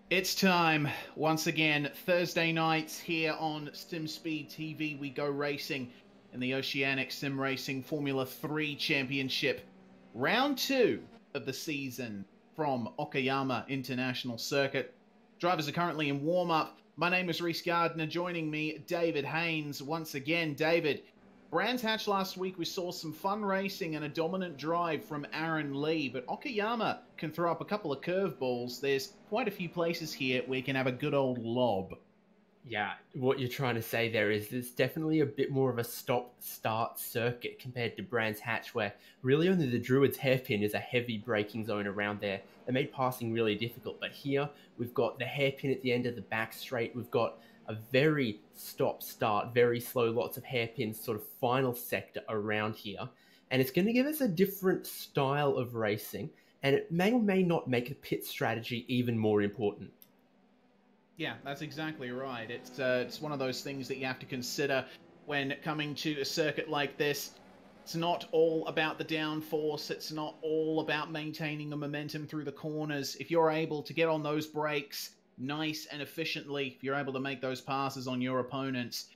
It's time once again. Thursday nights here on SimSpeed TV, we go racing in the Oceanic Sim Racing Formula 3 Championship. Round 2 of the season from Okayama International Circuit. Drivers are currently in warm-up. My name is Reese Gardner. Joining me, David Haynes. Once again, David, Brands Hatch last week, we saw some fun racing and a dominant drive from Aaron Lee, but Okayama can throw up a couple of curveballs. There's quite a few places here where you can have a good old lob. Yeah, what you're trying to say there is there's definitely a bit more of a stop-start circuit compared to Brands Hatch, where really only the Druid's hairpin is a heavy braking zone around there. They made passing really difficult, but here we've got the hairpin at the end of the back straight. We've got a very stop-start, very slow, lots of hairpins sort of final sector around here. And it's going to give us a different style of racing, and it may or may not make the pit strategy even more important. Yeah, that's exactly right. It's one of those things that you have to consider when coming to a circuit like this. It's not all about the downforce. It's not all about maintaining the momentum through the corners. If you're able to get on those brakes nice and efficiently, if you're able to make those passes on your opponents,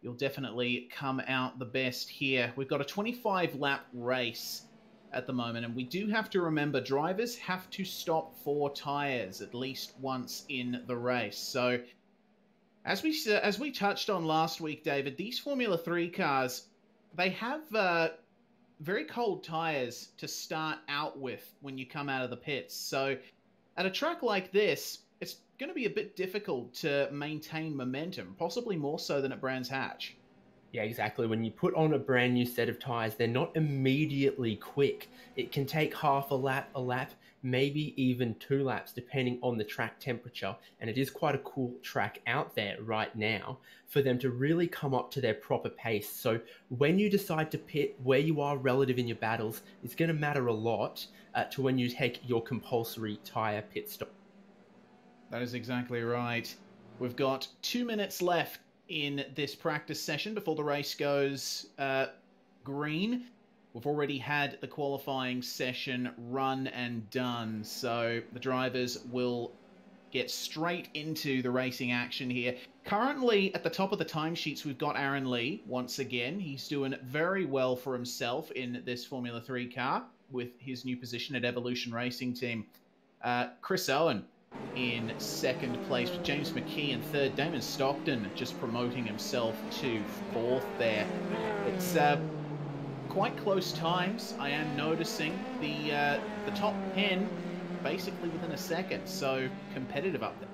you'll definitely come out the best here. We've got a 25-lap race at the moment, and we do have to remember drivers have to stop for tires at least once in the race. So as we touched on last week, David, these Formula 3 cars, they have very cold tires to start out with when you come out of the pits. So at a track like this, it's going to be a bit difficult to maintain momentum, possibly more so than at Brands Hatch. Yeah, exactly. When you put on a brand new set of tires, they're not immediately quick. It can take half a lap, maybe even 2 laps, depending on the track temperature. And it is quite a cool track out there right now for them to really come up to their proper pace. So when you decide to pit, where you are relative in your battles, it's going to matter a lot to when you take your compulsory tire pit stop. That is exactly right. We've got 2 minutes left in this practice session before the race goes green. We've already had the qualifying session run and done, so the drivers will get straight into the racing action here. Currently, at the top of the timesheets, we've got Aaron Lee once again. He's doing very well for himself in this Formula 3 car with his new position at Evolution Racing Team. Chris Owen in second place, with James McKee in third. Damon Stockton just promoting himself to fourth there. It's quite close times. I am noticing the top 10 basically within a second, so competitive up there.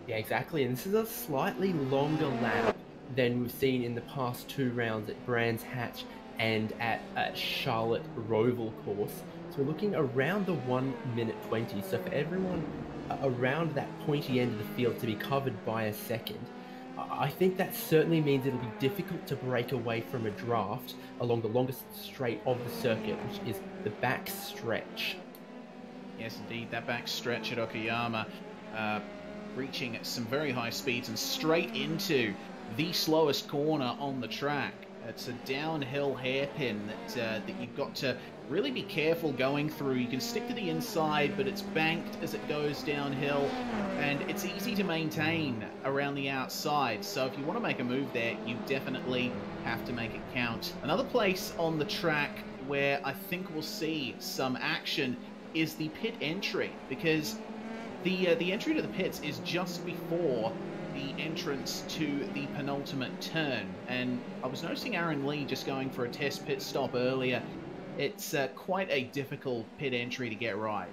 Yeah, exactly. And this is a slightly longer lap than we've seen in the past 2 rounds at Brands Hatch and at Charlotte Roval course. So we're looking around the 1 minute 20. So for everyone around that pointy end of the field to be covered by a second, I think that certainly means it'll be difficult to break away from a draft along the longest straight of the circuit, which is the back stretch. Yes, indeed, that back stretch at Okayama, reaching some very high speeds and straight into the slowest corner on the track. It's a downhill hairpin that you've got to really be careful going through. You can stick to the inside, but it's banked as it goes downhill, and it's easy to maintain around the outside. So if you want to make a move there, you definitely have to make it count. Another place on the track where I think we'll see some action is the pit entry, because the entry to the pits is just before the entrance to the penultimate turn. And I was noticing Aaron Lee just going for a test pit stop earlier. It's quite a difficult pit entry to get right.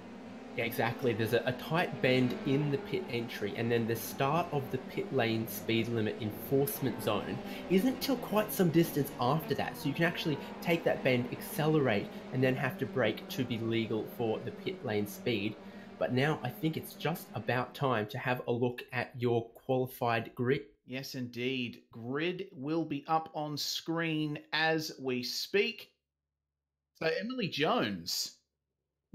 Yeah, exactly. There's a tight bend in the pit entry, and then the start of the pit lane speed limit enforcement zone isn't till quite some distance after that. So you can actually take that bend, accelerate, and then have to brake to be legal for the pit lane speed. But now I think it's just about time to have a look at your qualified grid. Yes, indeed. Grid will be up on screen as we speak. So Emily Jones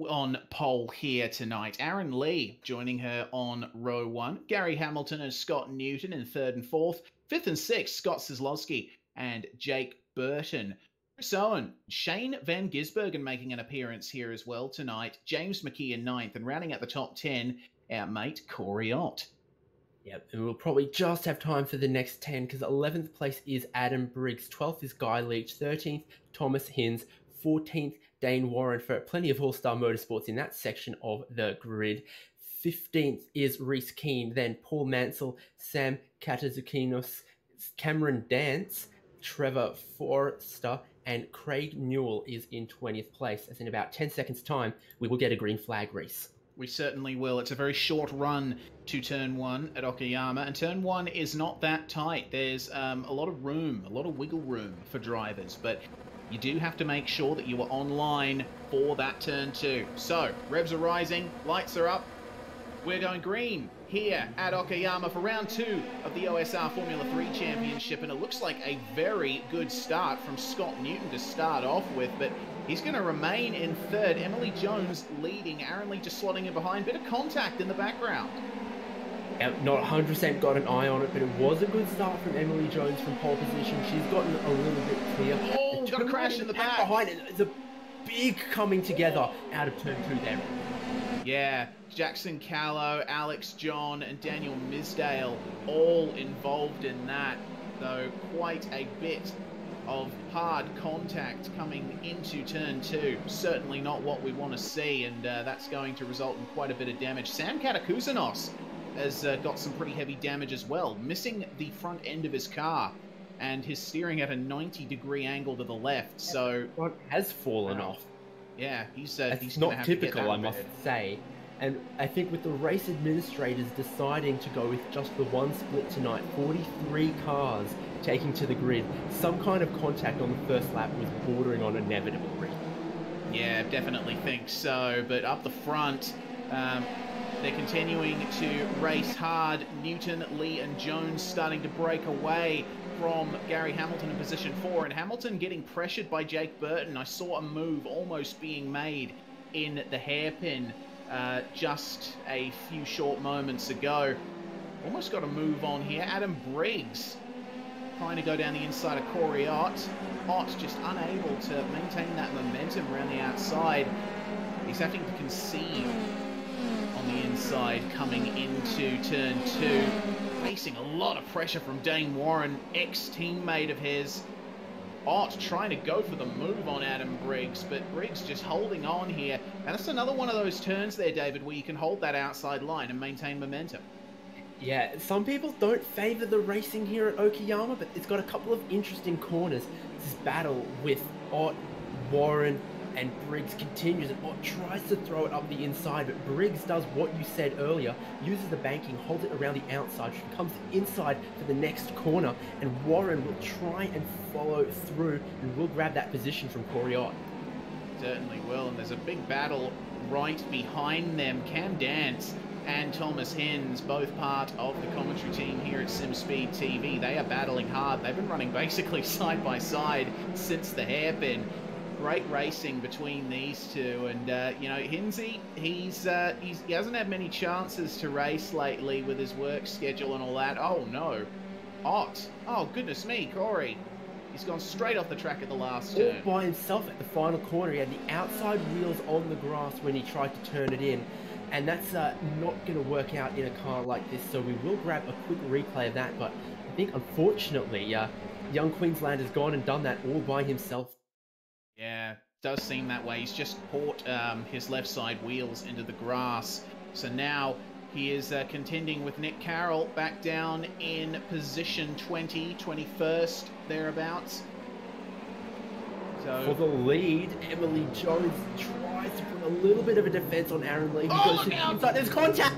on pole here tonight. Aaron Lee joining her on row 1. Gary Hamilton and Scott Newton in 3rd and 4th. 5th and 6th, Scott Kozlowski and Jake Burton. Chris Owen, Shane Van Gisbergen making an appearance here as well tonight. James McKee in 9th, and rounding out the top 10, our mate Corey Ott. Yep, and we'll probably just have time for the next 10 because 11th place is Adam Briggs, 12th is Guy Leach, 13th Thomas Hinz, 14th Dane Warren for plenty of All-Star Motorsports in that section of the grid. 15th is Reese Keane, then Paul Mansell, Sam Katazukinos, Cameron Dance, Trevor Forster, and Craig Newell is in 20th place. As in about 10 seconds' time, we will get a green flag race. We certainly will. It's a very short run to Turn 1 at Okayama, and Turn 1 is not that tight. There's a lot of room, a lot of wiggle room for drivers, but you do have to make sure that you are online for that Turn 2. So, revs are rising, lights are up. We're going green here at Okayama for round 2 of the OSR Formula 3 Championship, and it looks like a very good start from Scott Newton to start off with, but he's going to remain in third. Emily Jones leading, Aaron Lee just slotting in behind. Bit of contact in the background. Not 100% got an eye on it, but it was a good start from Emily Jones from pole position. She's gotten a little bit clear. Oh, got a crash in the back. Behind it. It's a big coming together out of Turn 2 there. Yeah, Jackson Callow, Alex John, and Daniel Misdale all involved in that. So quite a bit of hard contact coming into Turn 2. Certainly not what we want to see, and that's going to result in quite a bit of damage. Sam Katakuzanos has got some pretty heavy damage as well, missing the front end of his car, and his steering at a 90-degree angle to the left, so... Front has fallen off. Yeah, he's not typical, I must say. And I think with the race administrators deciding to go with just the one split tonight, 43 cars taking to the grid, some kind of contact on the first lap was bordering on inevitable. Yeah, definitely think so. But up the front, they're continuing to race hard. Newton, Lee and Jones starting to break away from Gary Hamilton in position 4, and Hamilton getting pressured by Jake Burton. I saw a move almost being made in the hairpin just a few short moments ago. Almost got a move on here. Adam Briggs trying to go down the inside of Corey Ott. Ott just unable to maintain that momentum around the outside. He's having to concede on the inside coming into Turn 2. Facing a lot of pressure from Dane Warren, ex-teammate of his. Ott trying to go for the move on Adam Briggs, but Briggs just holding on here. And that's another one of those turns there, David, where you can hold that outside line and maintain momentum. Yeah, some people don't favour the racing here at Okayama, but it's got a couple of interesting corners. This battle with Ott, Warren, and Briggs continues, and Ott tries to throw it up the inside, but Briggs does what you said earlier, uses the banking, holds it around the outside, she comes inside for the next corner, and Warren will try and follow through and will grab that position from Corey Ott. Certainly will, and there's a big battle right behind them. Cam Dance and Thomas Hinz, both part of the commentary team here at SimSpeed TV. They are battling hard. They've been running basically side by side since the hairpin. Great racing between these two, and you know, Hinzy, he hasn't had many chances to race lately with his work schedule and all that. Oh no, Ott! Oh goodness me, Corey! He's gone straight off the track at the last turn. All by himself at the final corner. He had the outside wheels on the grass when he tried to turn it in, and that's not going to work out in a car like this. So we will grab a quick replay of that. But I think unfortunately, young Queensland has gone and done that all by himself. Yeah, does seem that way. He's just caught his left side wheels into the grass. So now he is contending with Nick Carroll back down in position 20, 21st, thereabouts. So for the lead, Emily Jones tries to put a little bit of a defense on Aaron Lee. He goes to the inside. There's contact!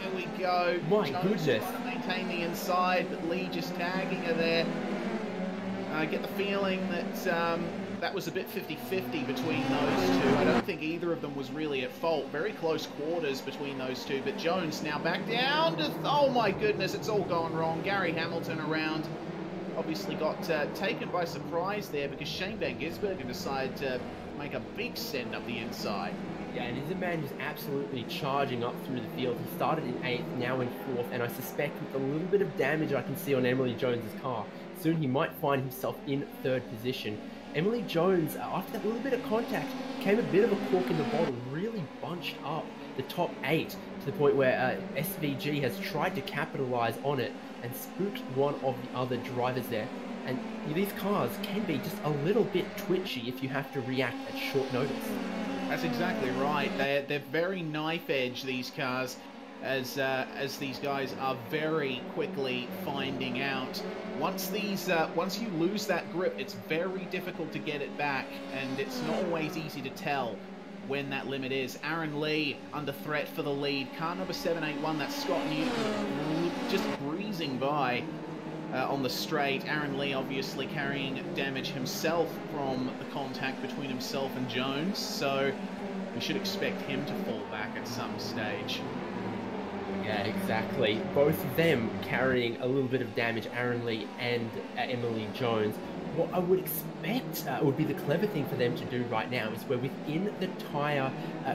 Here we go. My Jones goodness. trying to maintain the inside, but Lee just tagging her there. I get the feeling that that was a bit 50-50 between those two. I don't think either of them was really at fault. Very close quarters between those two, but Jones now back down to... Oh my goodness, it's all gone wrong. Gary Hamilton around. Obviously got taken by surprise there because Shane Van Gisbergen decided to make a big send up the inside. Yeah, and he's a man who's absolutely charging up through the field. He started in 8th, now in 4th, and I suspect with a little bit of damage I can see on Emily Jones's car, soon he might find himself in 3rd position. Emily Jones, after that little bit of contact, came a bit of a cork in the bottle, really bunched up the top 8 to the point where SVG has tried to capitalize on it and spooked one of the other drivers there. And these cars can be just a little bit twitchy if you have to react at short notice. That's exactly right. They're very knife edge, these cars, as these guys are very quickly finding out. Once you lose that grip, it's very difficult to get it back, and it's not always easy to tell when that limit is. Aaron Lee under threat for the lead. Car number 781, that's Scott Newton, just breezing by on the straight. Aaron Lee obviously carrying damage himself from the contact between himself and Jones, so we should expect him to fall back at some stage. Yeah, exactly. Both of them carrying a little bit of damage, Aaron Lee and Emily Jones. What I would expect would be the clever thing for them to do right now is we're within the tyre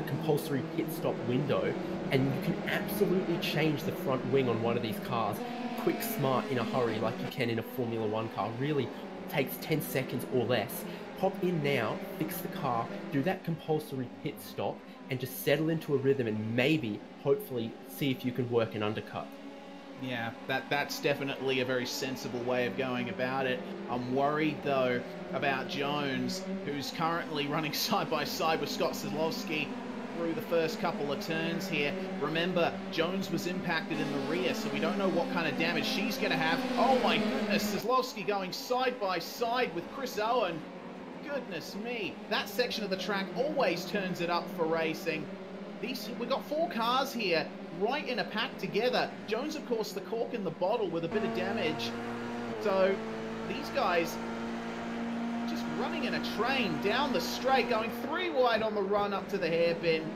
compulsory pit stop window, and you can absolutely change the front wing on one of these cars quick, smart, in a hurry, like you can in a Formula 1 car. Really takes 10 seconds or less. Pop in now, fix the car, do that compulsory pit stop, and just settle into a rhythm and maybe, hopefully, see if you can work an undercut. Yeah, that's definitely a very sensible way of going about it. I'm worried, though, about Jones, who's currently running side by side with Scott Kozlowski through the first couple of turns here. Remember, Jones was impacted in the rear, so we don't know what kind of damage she's going to have. Oh my goodness, Kozlowski going side by side with Chris Owen. Goodness me, that section of the track always turns it up for racing. We've got 4 cars here, right in a pack together. Jones, of course, the cork in the bottle with a bit of damage. So these guys just running in a train down the straight, going 3 wide on the run up to the hairpin.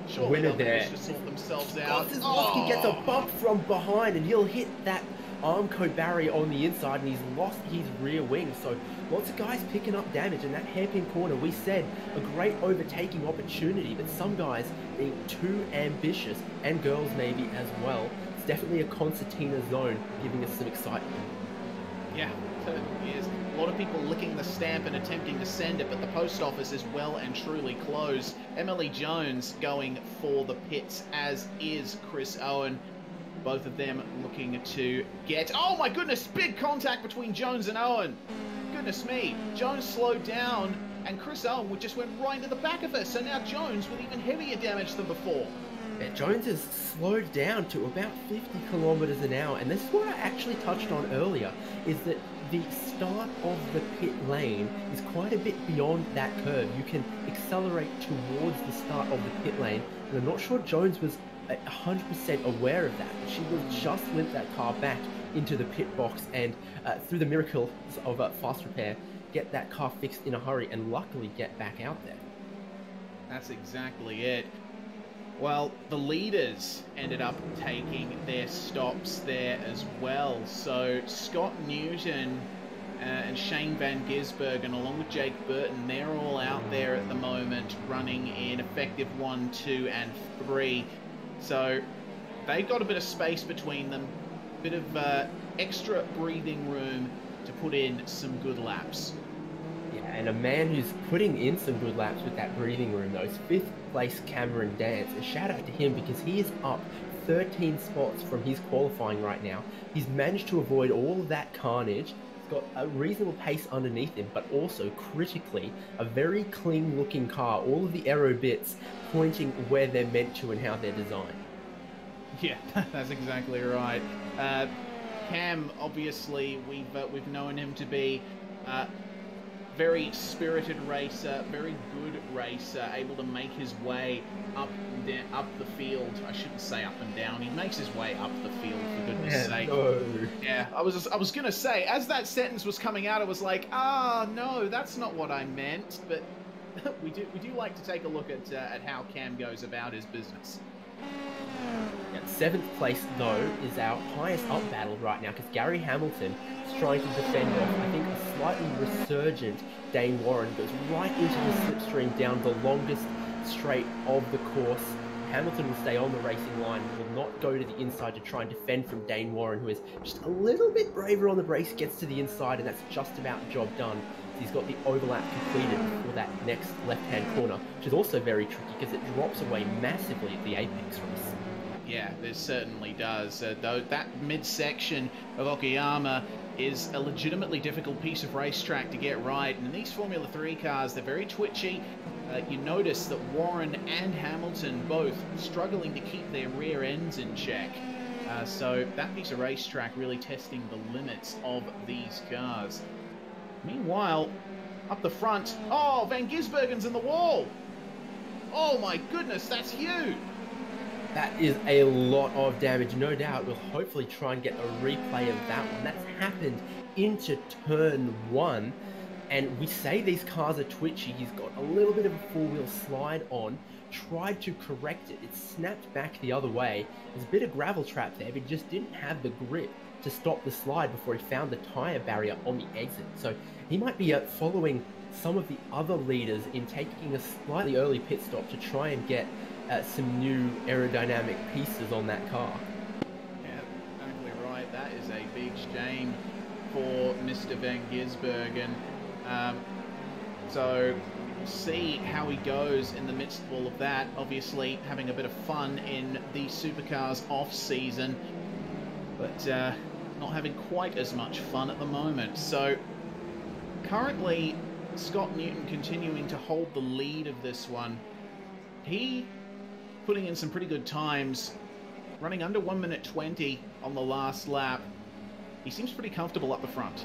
Surely they'll manage to sort themselves out. Kozlowski gets a bump from behind, and he'll hit that Armco barrier on the inside, and he's lost his rear wing. So lots of guys picking up damage in that hairpin corner. We said a great overtaking opportunity, but some guys being too ambitious, and girls maybe as well. It's definitely a concertina zone, giving us some excitement. Yeah, certainly is. A lot of people licking the stamp and attempting to send it, but the post office is well and truly closed. Emily Jones going for the pits, as is Chris Owen. Both of them looking to get... Oh my goodness, big contact between Jones and Owen. Goodness me, Jones slowed down and Chris Owen just went right into the back of her. So now Jones with even heavier damage than before. Yeah, Jones has slowed down to about 50 kilometers an hour, and this is what I actually touched on earlier, is that the start of the pit lane is quite a bit beyond that curve. You can accelerate towards the start of the pit lane, and I'm not sure Jones was 100% aware of that. She will just limp that car back into the pit box and through the miracles of fast repair, get that car fixed in a hurry and luckily get back out there. That's exactly it. Well, the leaders ended up taking their stops there as well. So Scott Newton and Shane Van Gisbergen, along with Jake Burton, they're all out there at the moment running in effective 1, 2, and 3. So they've got a bit of space between them, a bit of extra breathing room to put in some good laps. Yeah, and a man who's putting in some good laps with that breathing room, though, is 5th place Cameron Dance. A shout out to him because he is up 13 spots from his qualifying right now. He's managed to avoid all of that carnage. He's got a reasonable pace underneath him, but also critically a very clean looking car. All of the aero bits pointing where they're meant to and how they're designed. Yeah, that's exactly right. Cam, obviously, we've known him to be very spirited racer, very good racer, able to make his way up the field. I shouldn't say up and down. He makes his way up the field, for goodness sake. No. Yeah, I was gonna say, as that sentence was coming out, I was like, no, that's not what I meant. But we do like to take a look at how Cam goes about his business. Yeah, 7th place, though, is our highest up battle right now, because Gary Hamilton is trying to defend off, I think, a slightly resurgent Dane Warren. Goes right into the slipstream down the longest straight of the course. Hamilton will stay on the racing line, will not go to the inside to try and defend from Dane Warren, who is just a little bit braver on the brakes, gets to the inside, and that's just about the job done. he's got the overlap completed for that next left-hand corner, which is also very tricky because it drops away massively at the apex race. Yeah, it certainly does. Though that midsection of Okayama is a legitimately difficult piece of racetrack to get right, and in these Formula 3 cars, they're very twitchy. You notice that Warren and Hamilton both struggling to keep their rear ends in check. So that piece of racetrack really testing the limits of these cars. Meanwhile, up the front, oh, Van Gisbergen's in the wall! Oh my goodness, that's huge! That is a lot of damage, no doubt. We'll hopefully try and get a replay of that one. That's happened into turn 1. And we say these cars are twitchy. He's got a little bit of a four-wheel slide on, tried to correct it. It snapped back the other way. There's a bit of gravel trap there, but he just didn't have the grip to stop the slide before he found the tyre barrier on the exit. So he might be following some of the other leaders in taking a slightly early pit stop to try and get some new aerodynamic pieces on that car. Yeah, exactly right. That is a big shame for Mr. Van Gisbergen. So we'll see how he goes in the midst of all of that. Obviously having a bit of fun in the supercars off season, but not having quite as much fun at the moment. So currently Scott Newton continuing to hold the lead of this one. He putting in some pretty good times, running under 1 minute 20 on the last lap. He seems pretty comfortable up the front.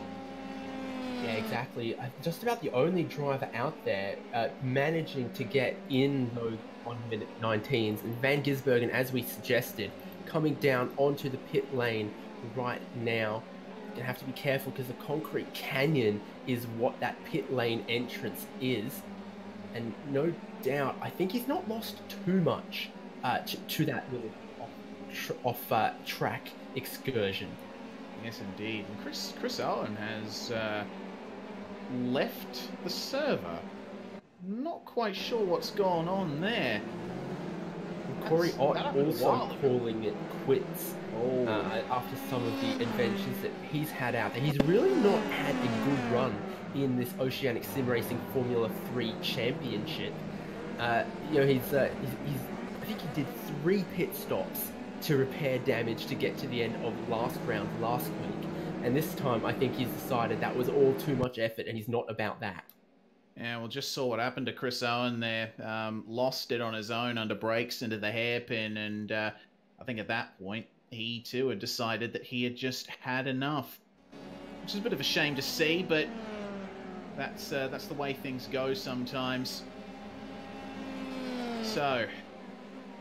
Yeah, exactly. Just about the only driver out there managing to get in those 1 minute 19s. And Van Gisbergen, as we suggested, coming down onto the pit lane right now. You're gonna have to be careful because the concrete canyon is what that pit lane entrance is. And no doubt, I think he's not lost too much to that little off-track excursion. Yes, indeed. And Chris Owen has left the server. Not quite sure what's going on there. Corey Ott also calling it quits after some of the adventures that he's had out there. He's really not had a good run in this Oceanic Sim Racing Formula 3 Championship. You know, I think he did 3 pit stops to repair damage to get to the end of last round last week. And this time, I think he's decided that was all too much effort and he's not about that. Yeah, well, just saw what happened to Chris Owen there. Lost it on his own under brakes into the hairpin, and I think at that point, he too had decided that he had just had enough. Which is a bit of a shame to see, but that's the way things go sometimes. So,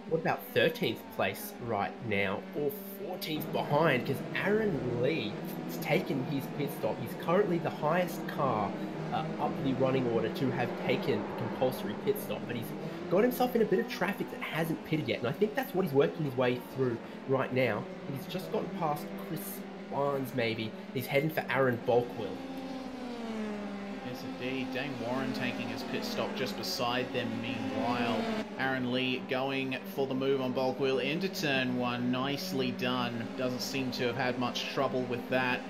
what about 13th place right now, or 14th behind? Because Aaron Lee has taken his pit stop. He's currently the highest car up the running order to have taken a compulsory pit stop, but he's got himself in a bit of traffic that hasn't pitted yet, and I think that's what he's working his way through right now. He's just gotten past Chris Barnes, maybe. He's heading for Aaron Bolkwell. Yes, indeed. Dane Warren taking his pit stop just beside them. Meanwhile, Aaron Lee going for the move on Bolkwell into turn 1. Nicely done. Doesn't seem to have had much trouble with that.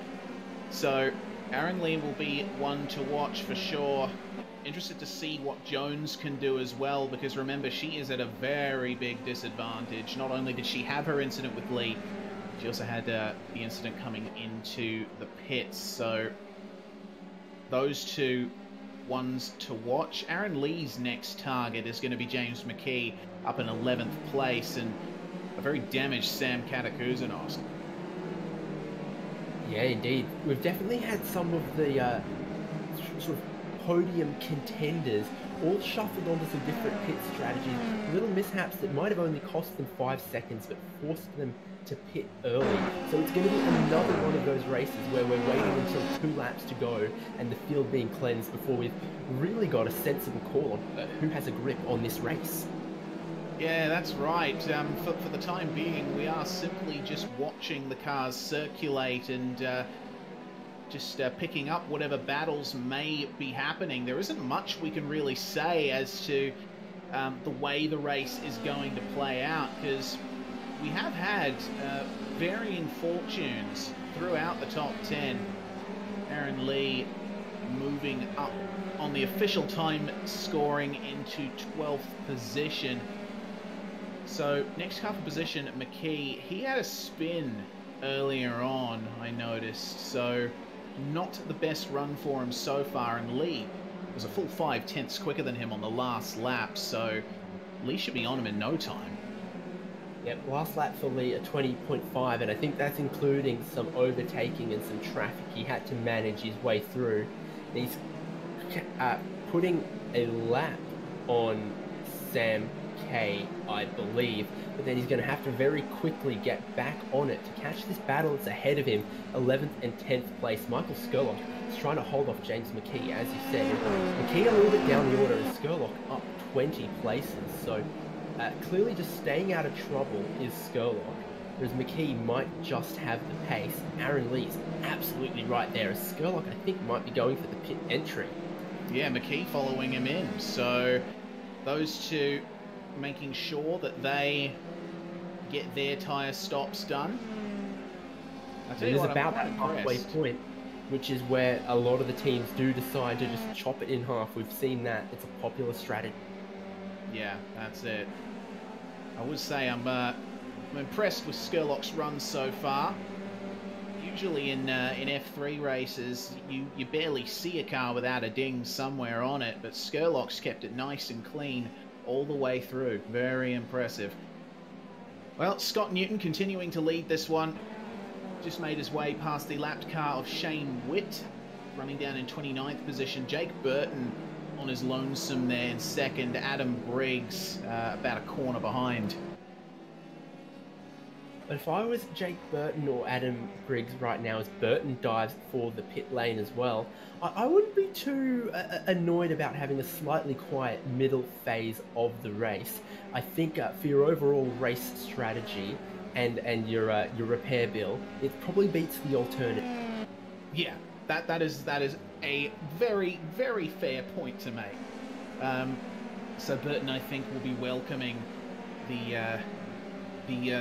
So Aaron Lee will be one to watch for sure. Interested to see what Jones can do as well, because remember, she is at a very big disadvantage. Not only did she have her incident with Lee, she also had the incident coming into the pits. So those two ones to watch. Aaron Lee's next target is going to be James McKee up in 11th place, and a very damaged Sam Katakuzanos. Yeah, indeed. We've definitely had some of the sort of podium contenders all shuffled onto some different pit strategies. Little mishaps that might have only cost them 5 seconds, but forced them to pit early. So it's going to be another one of those races where we're waiting until 2 laps to go and the field being cleansed before we've really got a sensible call on who has a grip on this race. Yeah, that's right. For the time being, we are simply just watching the cars circulate and just picking up whatever battles may be happening. There isn't much we can really say as to the way the race is going to play out, because we have had varying fortunes throughout the top 10. Aaron Lee moving up on the official time scoring into 12th position. So next car for position, McKee, he had a spin earlier on, I noticed, so not the best run for him so far, and Lee was a full 5/10 quicker than him on the last lap, so Lee should be on him in no time. Yep, last lap for Lee at 20.5, and I think that's including some overtaking and some traffic he had to manage his way through. And he's putting a lap on Sam K, I believe, but then he's going to have to very quickly get back on it to catch this battle that's ahead of him. 11th and 10th place. Michael Skurlock is trying to hold off James McKee, as you said. McKee a little bit down the order, and Skurlock up 20 places, so clearly just staying out of trouble is Skurlock, whereas McKee might just have the pace. Aaron Lee's absolutely right there, as Skurlock I think might be going for the pit entry. Yeah, McKee following him in, so those two making sure that they get their tyre stops done. It is about that halfway point, which is where a lot of the teams do decide to just chop it in half. We've seen that. It's a popular strategy. Yeah, that's it. I would say I'm impressed with Skurlock's run so far. Usually in F3 races, you barely see a car without a ding somewhere on it, but Skurlock's kept it nice and clean all the way through. Very impressive. Well, Scott Newton continuing to lead this one. Just made his way past the lapped car of Shane Witt, running down in 29th position. Jake Burton on his lonesome there in second. Adam Briggs about a corner behind. But if I was Jake Burton or Adam Briggs right now, as Burton dives for the pit lane as well, I wouldn't be too annoyed about having a slightly quiet middle phase of the race. I think for your overall race strategy and your repair bill, it probably beats the alternative. Yeah, that is a very, very fair point to make. So Burton, I think, will be welcoming the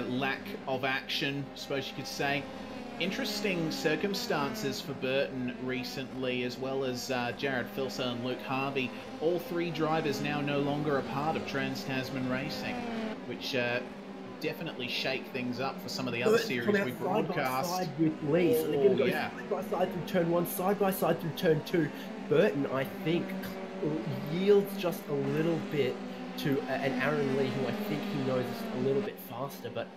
lack of action, I suppose you could say. Interesting circumstances for Burton recently, as well as Jared Filser and Luke Harvey. All three drivers now no longer a part of Trans-Tasman Racing, which definitely shake things up for some of the other series we broadcast. Side with Lee, so they're going to go side by side through turn 1, side by side through turn 2. Burton, I think, yields just a little bit to an Aaron Lee, who I think he knows is a little bit faster, but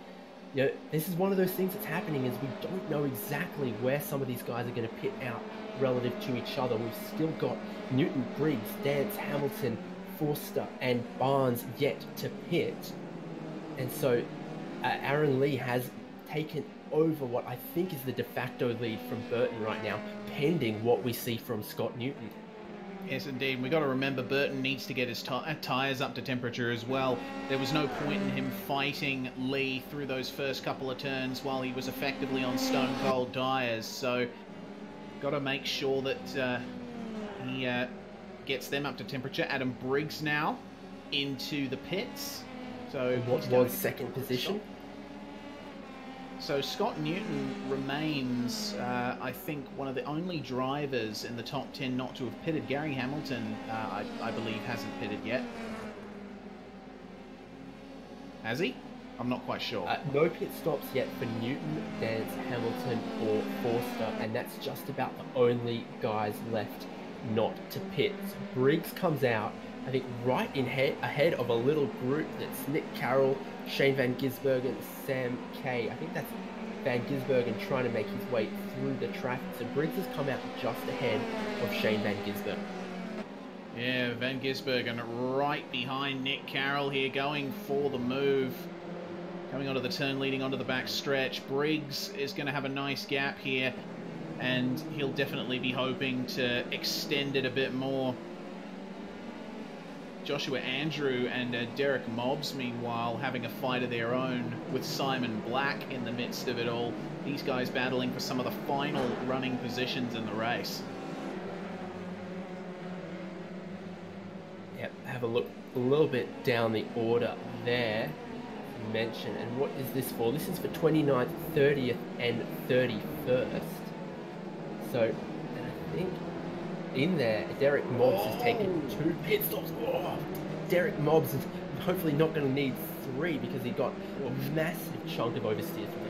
you know, this is one of those things that's happening, is we don't know exactly where some of these guys are going to pit out relative to each other. We've still got Newton, Briggs, Dance, Hamilton, Forster and Barnes yet to pit, and so Aaron Lee has taken over what I think is the de facto lead from Burton right now, pending what we see from Scott Newton. Yes, indeed. We've got to remember Burton needs to get his tyres up to temperature as well. There was no point in him fighting Lee through those first couple of turns while he was effectively on stone-cold tyres. So, got to make sure that he gets them up to temperature. Adam Briggs now into the pits. So what was second position? So Scott Newton remains, I think, one of the only drivers in the top 10 not to have pitted. Gary Hamilton, I believe, hasn't pitted yet. Has he? I'm not quite sure. No pit stops yet for Newton, Dance, Hamilton, or Forster, and that's just about the only guys left not to pit. So Briggs comes out, I think, right in ahead of a little group that's Nick Carroll, Shane Van Gisbergen, Sam K. I think that's Van Gisbergen trying to make his way through the traffic. So Briggs has come out just ahead of Shane Van Gisbergen. Yeah, Van Gisbergen right behind Nick Carroll here, going for the move. Coming onto the turn, leading onto the back stretch. Briggs is going to have a nice gap here, and he'll definitely be hoping to extend it a bit more. Joshua Andrew and Derek Mobbs, meanwhile, having a fight of their own with Simon Black in the midst of it all. These guys battling for some of the final running positions in the race. Yep, have a look a little bit down the order there. Mention, and what is this for? This is for 29th, 30th and 31st. So I think in there. Derek Mobbs has taken 2 pit stops. Oh, Derek Mobbs is hopefully not going to need 3 because he got a massive chunk of oversteer from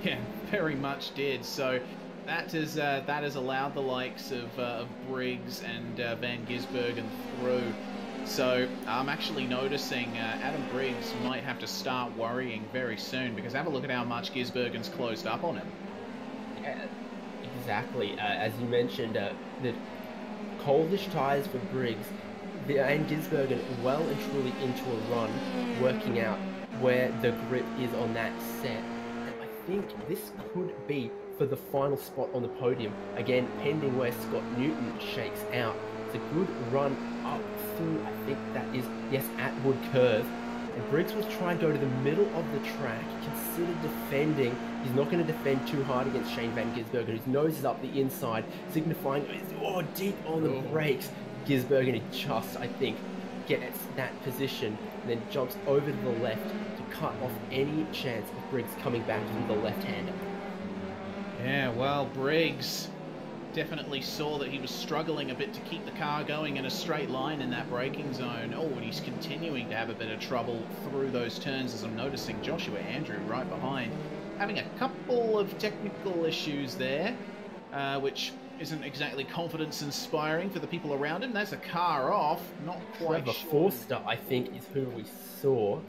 there. Yeah, very much did. So that has allowed the likes of Briggs and Van Gisbergen through. So I'm actually noticing Adam Briggs might have to start worrying very soon, because have a look at how much Gisbergen's closed up on him. Yeah, exactly. As you mentioned, the coldish tyres for Briggs, and Gisbergen well and truly into a run, working out where the grip is on that set. And I think this could be for the final spot on the podium. Again, pending where Scott Newton shakes out. It's a good run up through, I think that is, yes, Atwood Curve. And Briggs will try and go to the middle of the track, consider defending. He's not going to defend too hard against Shane Van Gisbergen, whose nose is up the inside, signifying, deep on the brakes. Gisbergen just, I think, gets that position and then jumps over to the left to cut off any chance of Briggs coming back from the left-hander. Yeah, well, Briggs definitely saw that he was struggling a bit to keep the car going in a straight line in that braking zone. Oh, and he's continuing to have a bit of trouble through those turns, as I'm noticing Joshua Andrew right behind, having a couple of technical issues there, which isn't exactly confidence-inspiring for the people around him. There's a car off, not quite Trevor sure. Forster, I think, is who we saw.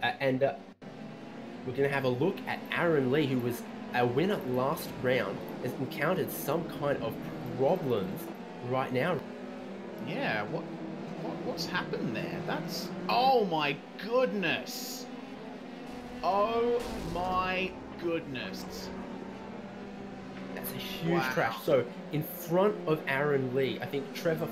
And we're going to have a look at Aaron Lee, who was a winner last round, has encountered some kind of problems right now. Yeah, what's happened there? That's... Oh my goodness! Oh my goodness! That's a huge Wow. crash. So in front of Aaron Lee, I think Trevor